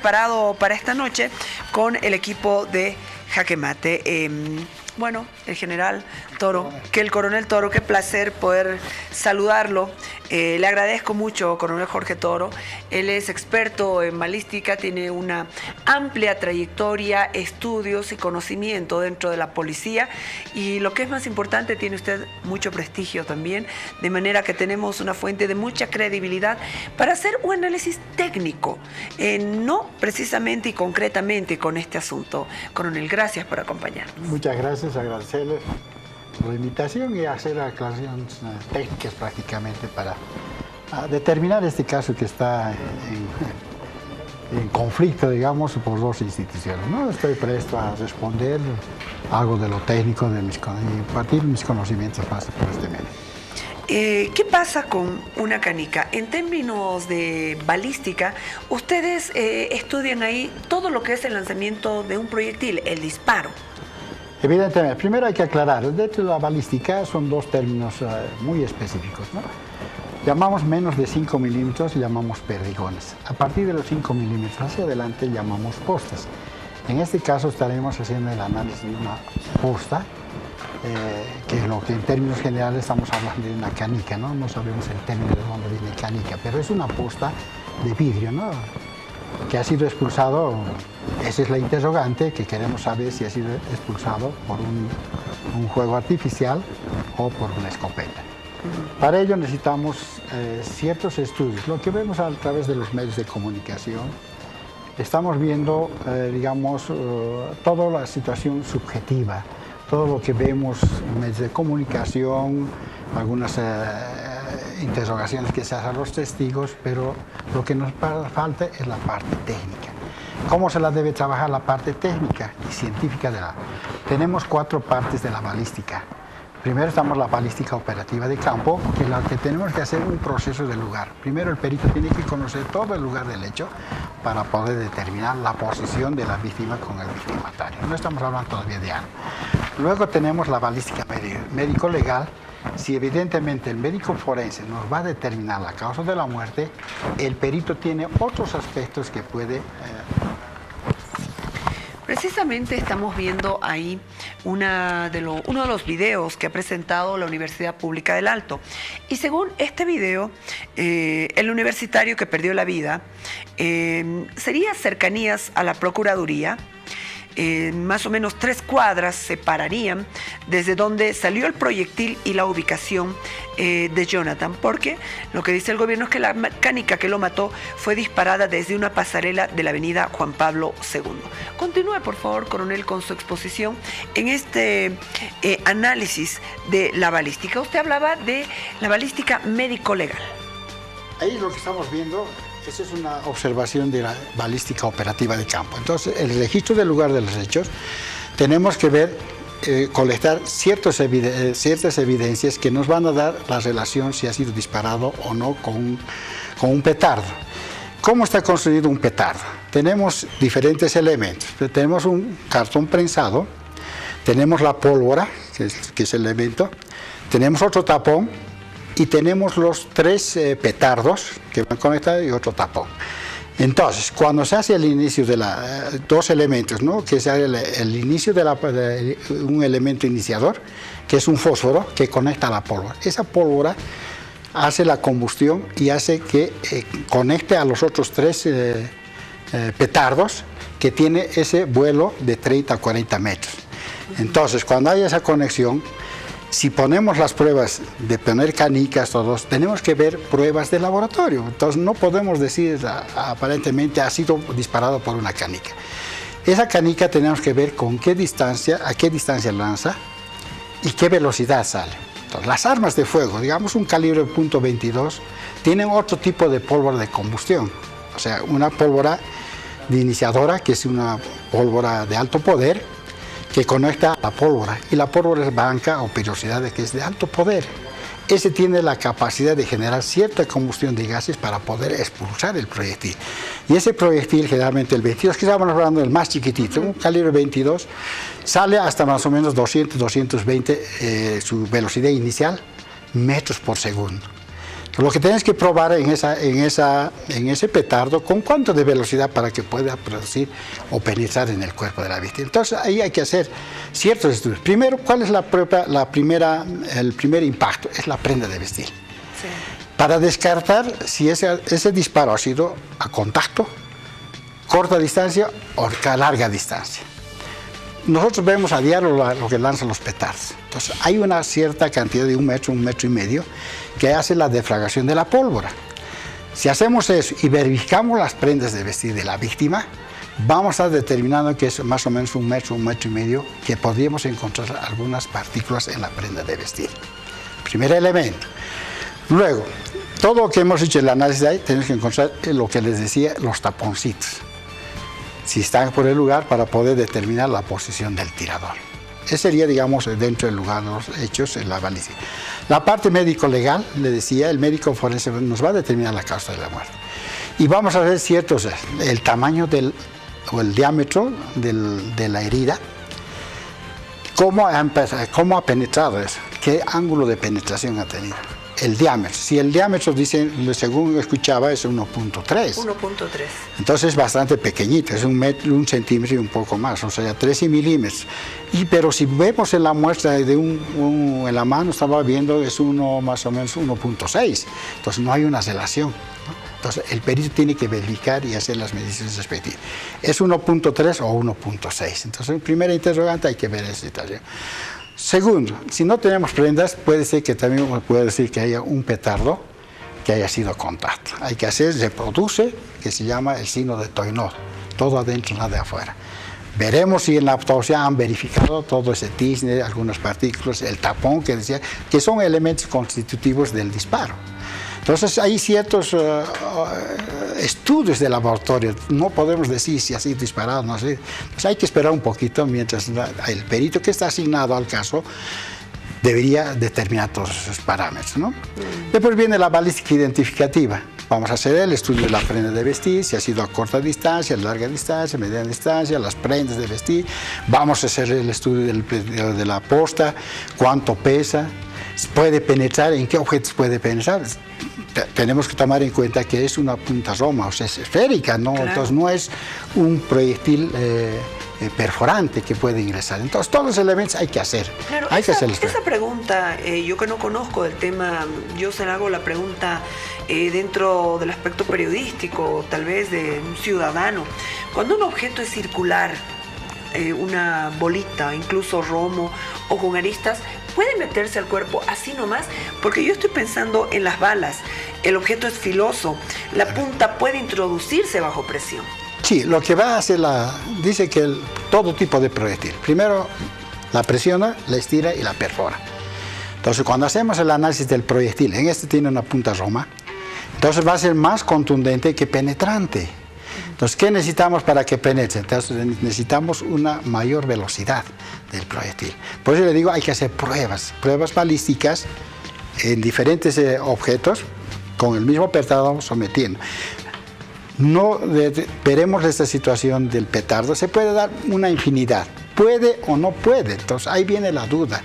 Preparado para esta noche con el equipo de Jaque Mate. Bueno, el general Toro, el coronel Toro, qué placer poder saludarlo. Le agradezco mucho, coronel Jorge Toro. Él es experto en balística, tiene una amplia trayectoria, estudios y conocimiento dentro de la policía. Y lo que es más importante, tiene usted mucho prestigio también, de manera que tenemos una fuente de mucha credibilidad para hacer un análisis técnico, no precisamente y concretamente con este asunto. Coronel, gracias por acompañarnos. Muchas gracias, agradecerles por la invitación y hacer aclaraciones técnicas prácticamente para determinar este caso que está en conflicto, digamos, por dos instituciones, ¿no? Estoy presto a responder algo de lo técnico y compartir mis conocimientos por este medio. ¿Qué pasa con una canica? En términos de balística, ustedes estudian ahí todo lo que es el lanzamiento de un proyectil, el disparo. Evidentemente, primero hay que aclarar, dentro de la balística son dos términos muy específicos, ¿no? Llamamos menos de 5 milímetros, llamamos perdigones. A partir de los 5 milímetros hacia adelante llamamos postas. En este caso estaremos haciendo el análisis de una posta, que es lo que en términos generales estamos hablando de una canica, ¿no? No sabemos el término de dónde viene canica, pero es una posta de vidrio, ¿no? Que ha sido expulsado, esa es la interrogante, que queremos saber si ha sido expulsado por un juego artificial o por una escopeta. Para ello necesitamos ciertos estudios. Lo que vemos a través de los medios de comunicación, estamos viendo, digamos, toda la situación subjetiva, todo lo que vemos en medios de comunicación, algunas interrogaciones que se hacen a los testigos, pero lo que nos falta es la parte técnica. ¿Cómo se la debe trabajar la parte técnica y científica de la? Tenemos 4 partes de la balística. Primero estamos la balística operativa de campo, que es la que tenemos que hacer un proceso del lugar. Primero el perito tiene que conocer todo el lugar del hecho para poder determinar la posición de la víctima con el victimatario. No estamos hablando todavía de algo. Luego tenemos la balística médico-legal. Si evidentemente el médico forense nos va a determinar la causa de la muerte, el perito tiene otros aspectos que puede... Precisamente estamos viendo ahí uno de los videos que ha presentado la Universidad Pública del Alto. Y según este video, el universitario que perdió la vida sería cercanías a la Procuraduría. Más o menos 3 cuadras separarían desde donde salió el proyectil y la ubicación de Jonathan, porque lo que dice el gobierno es que la canica que lo mató fue disparada desde una pasarela de la avenida Juan Pablo II. Continúe, por favor, coronel, con su exposición en este análisis de la balística. Usted hablaba de la balística médico-legal. Ahí lo que estamos viendo... Esa es una observación de la balística operativa de campo. Entonces, el registro del lugar de los hechos, tenemos que ver, colectar ciertas evidencias que nos van a dar la relación si ha sido disparado o no con un petardo. ¿Cómo está construido un petardo? Tenemos diferentes elementos. Tenemos un cartón prensado, tenemos la pólvora, que es el elemento, tenemos otro tapón, y tenemos los 3 petardos que van conectados y otro tapón. Entonces, cuando se hace el inicio de dos elementos, ¿no? Que se hace el inicio de un elemento iniciador, que es un fósforo que conecta a la pólvora. Esa pólvora hace la combustión y hace que conecte a los otros 3 petardos, que tiene ese vuelo de 30 a 40 metros. Entonces, cuando hay esa conexión, si ponemos las pruebas de poner canicas, todos, tenemos que ver pruebas de laboratorio. Entonces no podemos decir aparentemente ha sido disparado por una canica. Esa canica tenemos que ver con qué distancia, a qué distancia lanza y qué velocidad sale. Entonces, las armas de fuego, digamos un calibre .22, tienen otro tipo de pólvora de combustión. O sea, una pólvora de iniciadora, que es una pólvora de alto poder, que conecta a la pólvora, y la pólvora es blanca o pirosidad, que es de alto poder. Ese tiene la capacidad de generar cierta combustión de gases para poder expulsar el proyectil. Y ese proyectil, generalmente el 22, que estamos hablando del más chiquitito, un calibre 22, sale hasta más o menos 200, 220 su velocidad inicial, metros por segundo. Lo que tienes que probar en ese petardo, con cuánto de velocidad para que pueda producir o penetrar en el cuerpo de la víctima. Entonces ahí hay que hacer ciertos estudios. Primero, ¿cuál es el primer impacto? Es la prenda de vestir. Sí. Para descartar si ese disparo ha sido a contacto, corta distancia o a larga distancia. Nosotros vemos a diario lo que lanzan los petardos. Entonces hay una cierta cantidad de 1 metro y medio, que hace la deflagración de la pólvora. Si hacemos eso y verificamos las prendas de vestir de la víctima, vamos a estar determinando que es más o menos 1 metro y medio, que podríamos encontrar algunas partículas en la prenda de vestir. Primer elemento. Luego, todo lo que hemos hecho en el análisis de ahí, tenemos que encontrar lo que les decía, los taponcitos. Si están por el lugar, para poder determinar la posición del tirador. Ese sería, digamos, dentro del lugar de los hechos en la balística. La parte médico-legal, le decía, el médico forense nos va a determinar la causa de la muerte. Y vamos a ver ciertos, el tamaño o el diámetro de la herida, cómo ha penetrado eso, qué ángulo de penetración ha tenido. El diámetro, si el diámetro, dicen, según escuchaba, es 1.3. 1.3. Entonces es bastante pequeñito, es 1 centímetro y un poco más, o sea, 13 milímetros. Pero si vemos en la muestra en la mano, estaba viendo, es más o menos 1.6. Entonces no hay una relación, ¿no? Entonces el perito tiene que verificar y hacer las mediciones respectivas. ¿Es 1.3 o 1.6? Entonces en primera interrogante hay que ver esa situación. Segundo, si no tenemos prendas, puede ser que también puede decir que haya un petardo que haya sido contacto. Hay que hacer, se produce, que se llama el signo de Toynod, todo adentro, nada de afuera. Veremos si en la autopsia han verificado todo ese tizne, algunas partículas, el tapón que decía, que son elementos constitutivos del disparo. Entonces hay ciertos estudios de laboratorio, no podemos decir si ha sido disparado o no ha sido. Pues hay que esperar un poquito mientras el perito que está asignado al caso debería determinar todos esos parámetros, ¿no? Después viene la balística identificativa. Vamos a hacer el estudio de la prenda de vestir, si ha sido a corta distancia, a larga distancia, mediana distancia, las prendas de vestir. Vamos a hacer el estudio de la posta, cuánto pesa, puede penetrar, en qué objetos puede penetrar. Tenemos que tomar en cuenta que es una punta roma, o sea, es esférica, ¿no? Claro. Entonces no es un proyectil perforante que puede ingresar. Entonces todos los elementos hay que hacer. Claro, esa pregunta, yo que no conozco del tema, yo se la hago la pregunta dentro del aspecto periodístico, tal vez de un ciudadano. Cuando un objeto es circular, una bolita, incluso romo o con aristas, ¿puede meterse al cuerpo así nomás? Porque yo estoy pensando en las balas. El objeto es filoso. La punta puede introducirse bajo presión. Sí, lo que va a hacer dice que todo tipo de proyectil. Primero la presiona, la estira y la perfora. Entonces cuando hacemos el análisis del proyectil, en este tiene una punta roma, entonces va a ser más contundente que penetrante. Entonces, ¿qué necesitamos para que penetre? Entonces necesitamos una mayor velocidad del proyectil. Por eso le digo, hay que hacer pruebas balísticas en diferentes objetos, con el mismo petardo sometiendo. No veremos esta situación del petardo, se puede dar una infinidad, puede o no puede, entonces ahí viene la duda.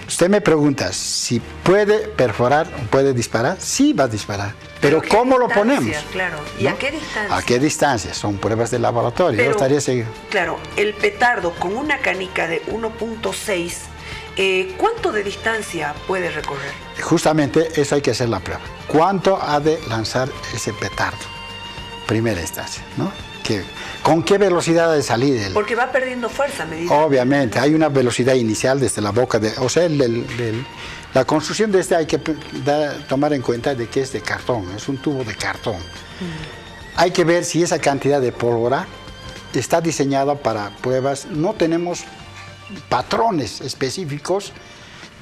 Usted me pregunta, si puede perforar o puede disparar, sí va a disparar, pero ¿cómo lo ponemos? Claro. ¿Y ¿no? ¿A qué distancia? ¿A qué distancia? Son pruebas de laboratorio, pero, yo estaría seguro. Claro, el petardo con una canica de 1.6, ¿cuánto de distancia puede recorrer? Justamente eso hay que hacer la prueba. ¿Cuánto ha de lanzar ese petardo? Primera instancia, ¿no? ¿Con qué velocidad ha de salir? Porque va perdiendo fuerza a medida. Obviamente, hay una velocidad inicial desde la boca, o sea, la construcción de hay que tomar en cuenta de que es de cartón, es un tubo de cartón. Hay que ver si esa cantidad de pólvora está diseñada para pruebas. No tenemos patrones específicos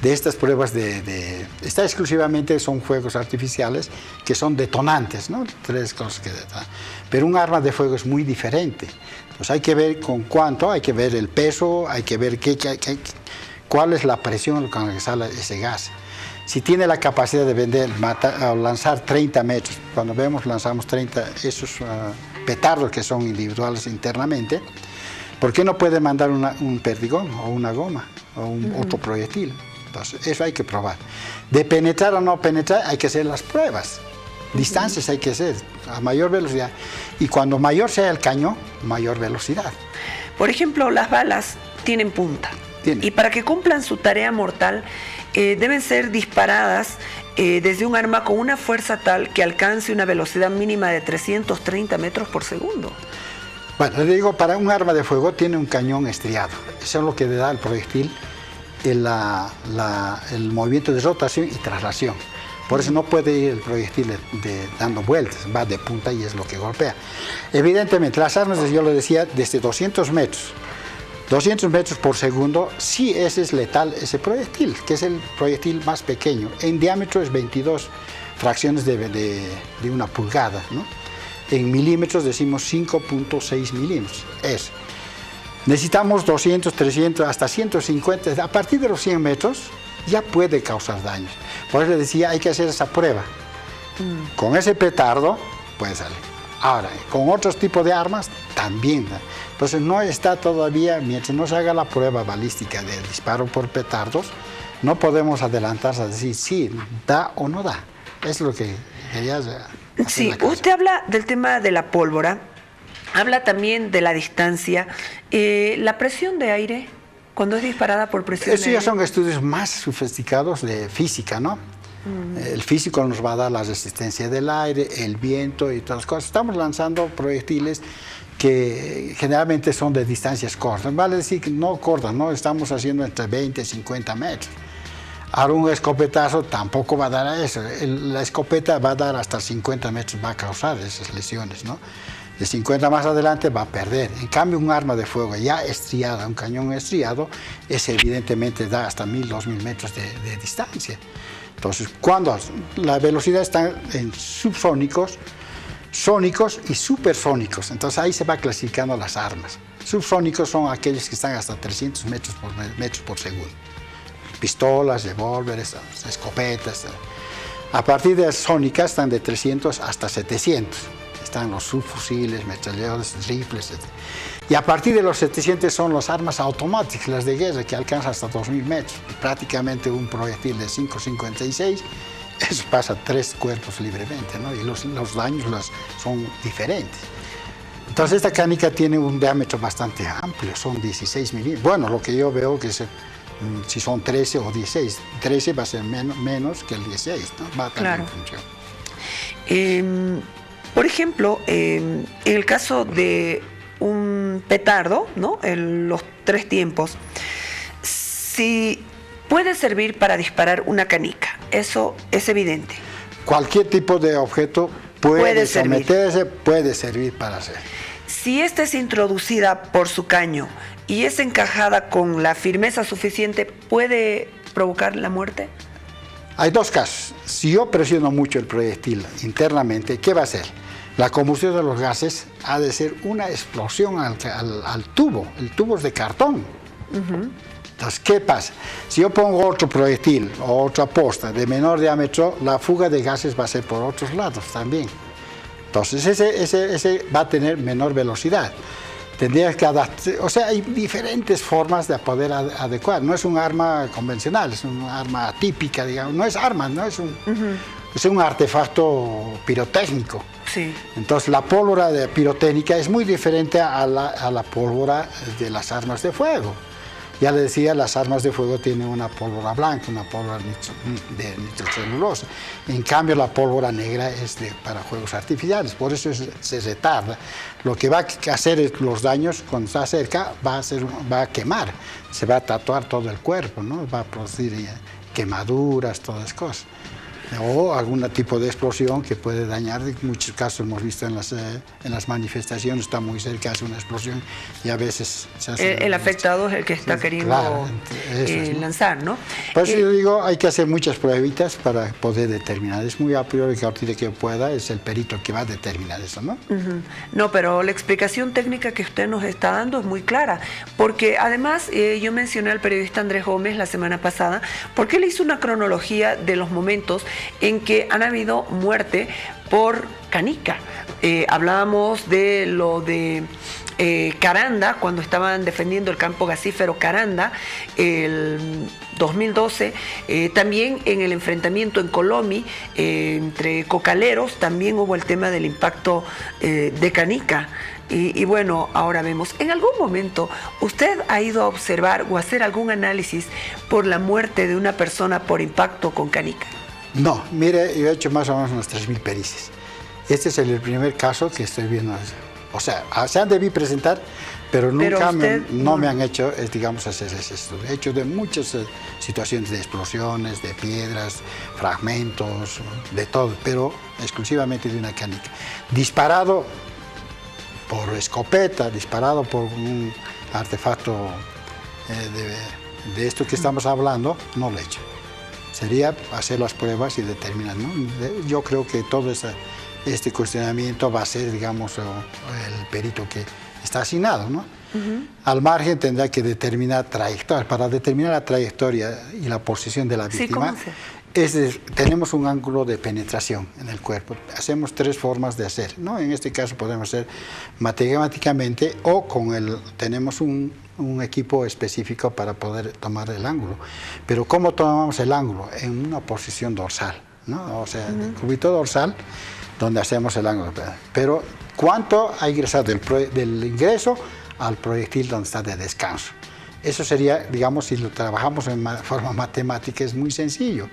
de estas pruebas está exclusivamente son fuegos artificiales que son detonantes, ¿no? 3 cosas que detonan. Pero un arma de fuego es muy diferente. Pues hay que ver con cuánto, hay que ver el peso, hay que ver cuál es la presión con la que sale ese gas. Si tiene la capacidad de lanzar 30 metros, cuando lanzamos 30, esos petardos que son individuales internamente, ¿por qué no puede mandar un perdigón o una goma o otro proyectil? Entonces, eso hay que probar. De penetrar o no penetrar, hay que hacer las pruebas. Distancias hay que hacer a mayor velocidad. Y cuando mayor sea el cañón, mayor velocidad. Por ejemplo, las balas tienen punta. Y para que cumplan su tarea mortal, deben ser disparadas desde un arma con una fuerza tal que alcance una velocidad mínima de 330 metros por segundo. Bueno, le digo, para un arma de fuego tiene un cañón estriado. Eso es lo que le da al proyectil el movimiento de rotación y traslación. Por eso no puede ir el proyectil dando vueltas, va de punta y es lo que golpea. Evidentemente, las armas, yo le decía, desde 200 metros por segundo, sí ese es letal, ese proyectil, que es el proyectil más pequeño. En diámetro es 22 fracciones de una pulgada, ¿no? En milímetros decimos 5.6 milímetros. Eso. Necesitamos 200, 300, hasta 150. A partir de los 100 metros ya puede causar daños. Por eso le decía, hay que hacer esa prueba. Con ese petardo puede salir. Ahora, con otros tipos de armas también. Entonces no está todavía, mientras no se haga la prueba balística del disparo por petardos, no podemos adelantarse a decir sí, da o no da. Es lo que quería hacer. Sí, usted habla del tema de la pólvora, habla también de la distancia, la presión de aire, cuando es disparada por presión de aire. Estos ya son estudios más sofisticados de física, ¿no? El físico nos va a dar la resistencia del aire, el viento y todas las cosas. Estamos lanzando proyectiles que generalmente son de distancias cortas. Vale decir que no cortas, ¿no? Estamos haciendo entre 20 y 50 metros. Ahora un escopetazo tampoco va a dar a eso. La escopeta va a dar hasta 50 metros, va a causar esas lesiones, ¿no? De 50 más adelante va a perder. En cambio, un arma de fuego ya estriada, un cañón estriado, ese evidentemente da hasta 1000, 2000 metros de distancia. Entonces, cuando la velocidad está en subsónicos, sónicos y supersónicos, entonces ahí se va clasificando las armas. Subsónicos son aquellos que están hasta 300 metros por segundo. Pistolas, revólveres, escopetas. A partir de las sónicas están de 300 hasta 700. Están los subfusiles, metralladores, rifles, etc. Y a partir de los 700 son las armas automáticas, las de guerra, que alcanzan hasta 2000 metros. Prácticamente un proyectil de 5.56, eso pasa 3 cuerpos libremente, ¿no? Y los daños son diferentes. Entonces esta canica tiene un diámetro bastante amplio, son 16 milímetros. Bueno, lo que yo veo que si son 13 o 16, 13 va a ser menos que el 16, ¿no? Va a tener función. Por ejemplo, en el caso de un petardo, ¿no? En los 3 tiempos, si puede servir para disparar una canica, eso es evidente. Cualquier tipo de objeto puede someterse, puede servir para hacer. Si esta es introducida por su caño y es encajada con la firmeza suficiente, ¿puede provocar la muerte? Hay 2 casos. Si yo presiono mucho el proyectil internamente, ¿qué va a hacer? La combustión de los gases ha de ser una explosión al tubo. El tubo es de cartón. Entonces, ¿qué pasa? Si yo pongo otro proyectil o otra posta de menor diámetro, la fuga de gases va a ser por otros lados también. Entonces, ese va a tener menor velocidad. Tendrías que adaptar, o sea, hay diferentes formas de poder adecuar. No es un arma convencional, es un arma típica, digamos. No es arma, no es es un artefacto pirotécnico. Sí. Entonces la pólvora pirotécnica es muy diferente a la pólvora de las armas de fuego. Ya le decía, las armas de fuego tienen una pólvora blanca, una pólvora de nitrocelulosa. En cambio, la pólvora negra es para juegos artificiales, por eso se retarda. Lo que va a hacer los daños cuando está cerca va a quemar, se va a tatuar todo el cuerpo, ¿no? Va a producir quemaduras, todas las cosas. O algún tipo de explosión que puede dañar. En muchos casos hemos visto en las manifestaciones, está muy cerca, hace una explosión y a veces se hace... El afectado es el que está queriendo lanzar, ¿no? Por eso yo digo, hay que hacer muchas pruebitas para poder determinar. Es muy a priori que a partir de que pueda, es el perito que va a determinar eso, ¿no? No, pero la explicación técnica que usted nos está dando es muy clara, porque además yo mencioné al periodista Andrés Gómez la semana pasada, porque él hizo una cronología de los momentos en que han habido muerte por canica. Hablábamos de lo de Caranda, cuando estaban defendiendo el campo gasífero Caranda, el 2012, también en el enfrentamiento en Colomi entre cocaleros, también hubo el tema del impacto de canica. Y bueno, ahora vemos, ¿en algún momento usted ha ido a observar o hacer algún análisis por la muerte de una persona por impacto con canica? No, mire, yo he hecho más o menos unos 3.000 pericies. Este es el primer caso que estoy viendo. O sea, se han debido presentar, pero nunca no me han hecho, digamos, hacer ese estudio. He hecho de muchas situaciones de explosiones, de piedras, fragmentos, de todo, pero exclusivamente de una canica. Disparado por escopeta, disparado por un artefacto de esto que estamos hablando, no lo he hecho. Sería hacer las pruebas y determinar, ¿no? Yo creo que todo este cuestionamiento va a ser, digamos, el perito que está asignado, ¿no? Al margen tendrá que determinar trayectoria. Para determinar la trayectoria y la posición de la víctima, tenemos un ángulo de penetración en el cuerpo. Hacemos 3 formas de hacer, ¿no? En este caso podemos hacer matemáticamente o tenemos un equipo específico para poder tomar el ángulo. Pero ¿cómo tomamos el ángulo? En una posición dorsal, ¿no? O sea, el cúbito dorsal, donde hacemos el ángulo. Pero ¿cuánto ha ingresado del ingreso al proyectil donde está de descanso? Eso sería, digamos, si lo trabajamos en forma matemática, es muy sencillo.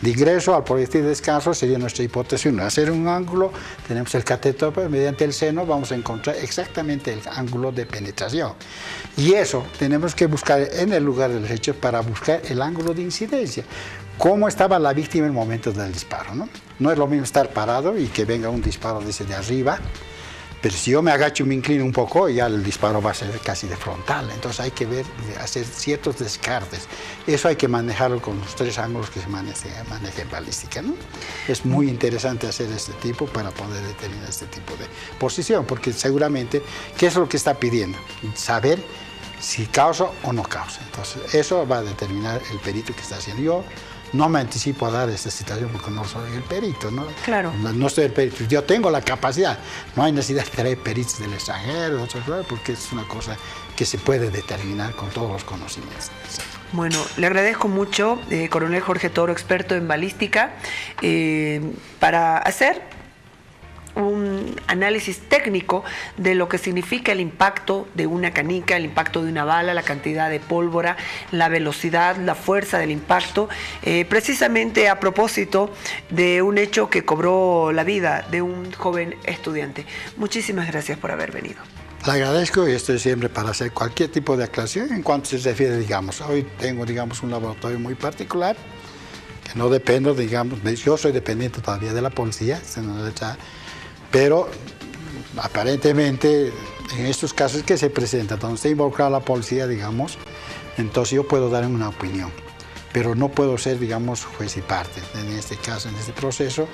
De ingreso al proyectil de descanso sería nuestra hipótesis 1. Hacer un ángulo, tenemos el cateto, mediante el seno vamos a encontrar exactamente el ángulo de penetración. Y eso tenemos que buscar en el lugar de los hechos para buscar el ángulo de incidencia. ¿Cómo estaba la víctima en el momento del disparo, ¿no? No es lo mismo estar parado y que venga un disparo desde arriba, pero si yo me agacho y me inclino un poco, ya el disparo va a ser casi de frontal. Entonces hay que hacer ciertos descartes. Eso hay que manejarlo con los 3 ángulos que se maneja en balística, ¿no? Es muy interesante hacer este tipo para poder determinar este tipo de posición, porque seguramente, ¿qué es lo que está pidiendo? Saber si causa o no causa. Entonces eso va a determinar el perito que está haciendo. Yo no me anticipo a dar esta situación porque no soy el perito, ¿no? Claro. No soy el perito. Yo tengo la capacidad. No hay necesidad de traer peritos del extranjero, porque es una cosa que se puede determinar con todos los conocimientos. Bueno, le agradezco mucho, coronel Jorge Toro, experto en balística, para hacer un análisis técnico de lo que significa el impacto de una canica, el impacto de una bala, la cantidad de pólvora, la velocidad, la fuerza del impacto, precisamente a propósito de un hecho que cobró la vida de un joven estudiante. Muchísimas gracias por haber venido. Le agradezco y estoy siempre para hacer cualquier tipo de aclaración en cuanto se refiere, digamos, hoy tengo, digamos, un laboratorio muy particular, que no dependo, digamos, yo soy dependiente todavía de la policía, pero aparentemente en estos casos que se presentan, donde está involucrada la policía, digamos, entonces yo puedo dar una opinión, pero no puedo ser, digamos, juez y parte en este caso, en este proceso,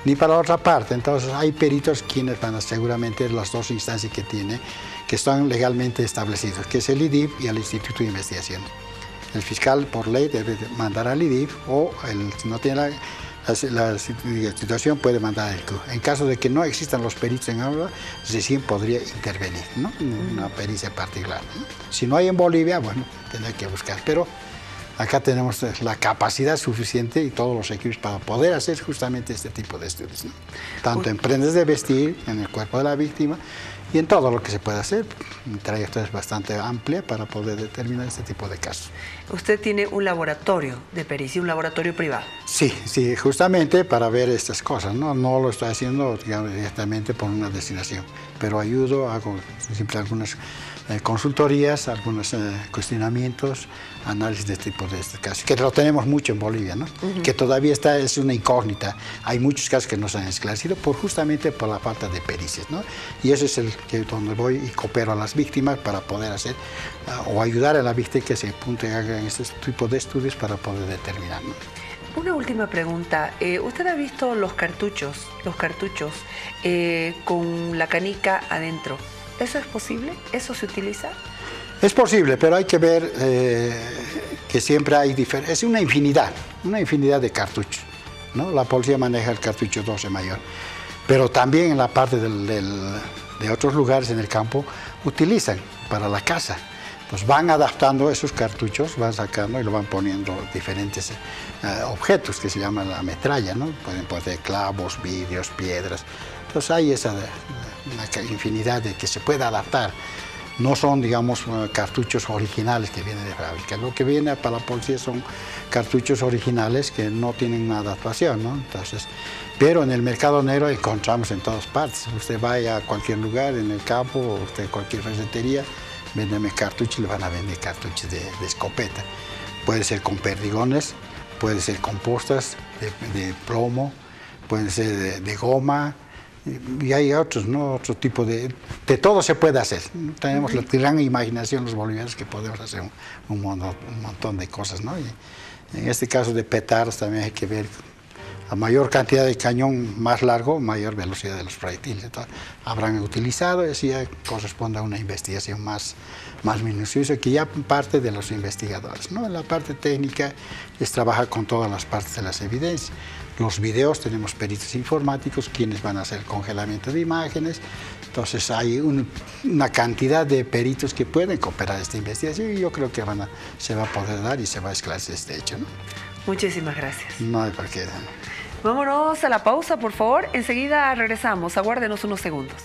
ni para la otra parte. Entonces hay peritos quienes van a seguramente las 2 instancias que tiene, que están legalmente establecidos, que es el IDIF y el Instituto de Investigación. El fiscal por ley debe mandar al IDIF o si no tiene la situación puede mandar al CUE. En caso de que no existan los peritos en aula, recién podría intervenir, ¿no? Una pericia particular, ¿no? Si no hay en Bolivia, bueno, tendrá que buscar, pero acá tenemos la capacidad suficiente y todos los equipos para poder hacer justamente este tipo de estudios, ¿no? Tanto en prendas de vestir, en el cuerpo de la víctima y en todo lo que se puede hacer. Mi trayectoria es bastante amplia para poder determinar este tipo de casos. Usted tiene un laboratorio de pericia, un laboratorio privado. Sí, justamente para ver estas cosas, ¿no? No lo estoy haciendo, digamos, directamente por una destinación, pero ayudo, hago siempre algunas consultorías, algunos cuestionamientos, análisis de este tipo de casos, que lo tenemos mucho en Bolivia, ¿no? Que todavía es una incógnita. Hay muchos casos que no se han esclarecido justamente por la falta de pericias, ¿no? Y eso es donde voy y coopero a las víctimas para poder hacer o ayudar a la víctima que se apunte y hagan este tipo de estudios para poder determinar, ¿no? Una última pregunta. ¿Usted ha visto los cartuchos con la canica adentro? ¿Eso es posible? ¿Eso se utiliza? Es posible, pero hay que ver que siempre hay es una infinidad de cartuchos, ¿no? La policía maneja el cartucho 12 mayor, pero también en la parte de otros lugares en el campo utilizan para la caza. Pues van adaptando esos cartuchos, van sacando y lo van poniendo diferentes objetos que se llaman la metralla, ¿no? Pueden poner clavos, vidrios, piedras. Entonces hay una infinidad de que se puede adaptar. No son, digamos, cartuchos originales que vienen de fábrica. Lo que viene para la policía son cartuchos originales que no tienen una adaptación, ¿no? Entonces, pero en el mercado negro encontramos en todas partes. Usted vaya a cualquier lugar en el campo, o usted cualquier ferretería, véndeme cartuchos y le van a vender cartuchos de escopeta. Puede ser con perdigones, puede ser con postas de plomo, pueden ser de goma, y hay otros, ¿no? Otro tipo de todo se puede hacer. Tenemos la gran imaginación los bolivianos que podemos hacer un montón de cosas, ¿no? Y en este caso de petardos también hay que ver a mayor cantidad de cañón más largo, mayor velocidad de los proyectiles. Entonces, habrán utilizado y así ya corresponde a una investigación más minuciosa que ya parte de los investigadores, ¿no? En la parte técnica es trabajar con todas las partes de las evidencias. Los videos tenemos peritos informáticos quienes van a hacer congelamiento de imágenes. Entonces hay una cantidad de peritos que pueden cooperar esta investigación y yo creo que se va a poder dar y se va a esclarecer este hecho, ¿no? Muchísimas gracias. No hay por qué. Vámonos a la pausa, por favor. Enseguida regresamos. Aguárdenos unos segundos.